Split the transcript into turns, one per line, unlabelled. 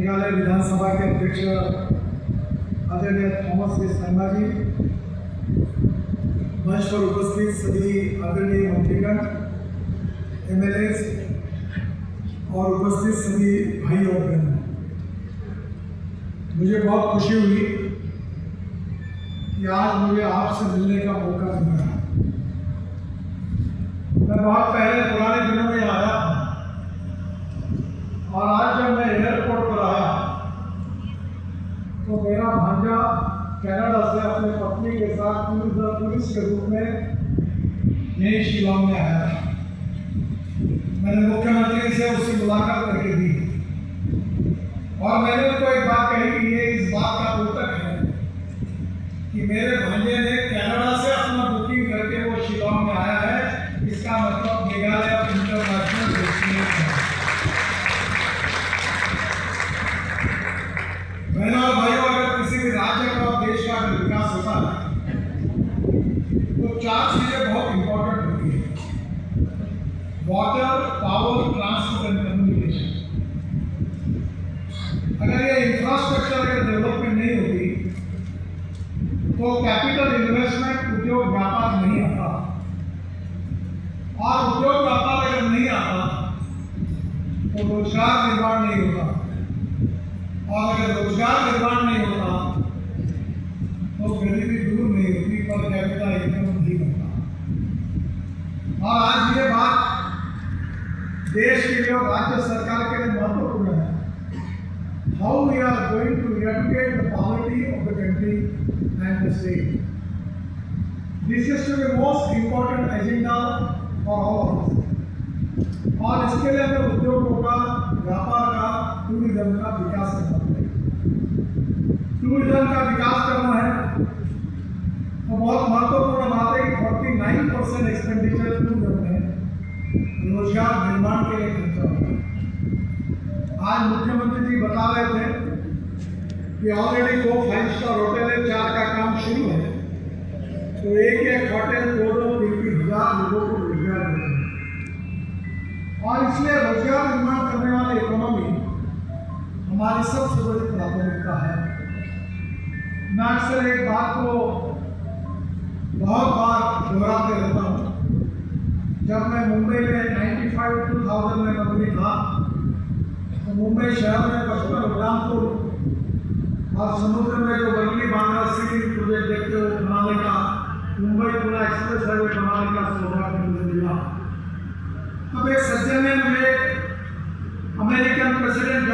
मेघालय विधानसभा के अध्यक्ष आदरणीय थॉमस के शर्मा जी, मंच पर उपस्थित सभी आदरणीय मंत्रीगण, एमएलए और उपस्थित सभी भाई और बहनों, मुझे बहुत खुशी हुई कि आज मुझे आपसे मिलने का मौका मिला। मैं बहुत पहले पुराने दिनों में आया और आज जब मैं एयरपोर्ट पर आया तो मेरा भांजा कनाडा से अपनी पत्नी के साथ टूरिस्ट के रूप में यही शिलांग में आया था। मैंने मुख्यमंत्री से उससे मुलाकात करके दी और मैंने उनको एक बात कही कि ये इस बात का द्योतक है कि मेरे भांजे ने कनाडा से अपना बुकिंग करके वो शिलांग में आया है। इसका मतलब मेघालय इंटरनेशनल डेस्टिनेशन है। बहनों और भाइयों, अगर किसी भी राज्य का और देश का अगर विकास होता है तो चार चीजें बहुत इंपॉर्टेंट होती है: water, power, transport and communication. अगर ये इंफ्रास्ट्रक्चर अगर डेवलपमेंट नहीं होती तो कैपिटल इन्वेस्टमेंट, उद्योग व्यापार नहीं आता, और उद्योग व्यापार अगर नहीं आता तो रोजगार निर्माण नहीं होता, और अगर रोजगार निर्माण नहीं होता तो गरीबी दूर नहीं होती, पर कैपिटल इनकम नहीं बनता। और आज ये बात देश के लिए और राज्य सरकार के लिए महत्वपूर्ण है। How we are going to eradicate the poverty of the country and the state. This is to be most important agenda for all of us. और इसके लिए हमें उद्योगों का, व्यापार का, टूरिज्म का विकास करना पड़ेगा। टूरिज्म का विकास करना है तो बहुत महत्वपूर्ण बात है कि 49% एक्सपेंडिचर टूरिज्म में रोजगार निर्माण के लिए खर्चा होता है। आज मुख्यमंत्री जी बता रहे थे कि ऑलरेडी 2 5-स्टार होटल है, 4 का काम शुरू है, तो एक होटल 2-3 हजार लोगों को रोजगार देते हैं। और इसलिए रोजगार निर्माण करने वाली इकोनॉमी हमारी सबसे बड़ी प्राथमिकता है। मैं अक्सर एक बात को बहुत बार दोहराते रहता हूँ। जब मैं मुंबई में 95-2000 में मंत्री था तो मुंबई शहर में 55 उद्यानपुर और समुद्र में जो वर्ली बांद्रा सिटी प्रोजेक्ट देखते हो बनाने का, मुंबई पूरा एक्सप्रेस हाईवे बनाने का सौभाग्य मुझे मिला। अब एक सज्जन ने मुझे अमेरिकन प्रेसिडेंट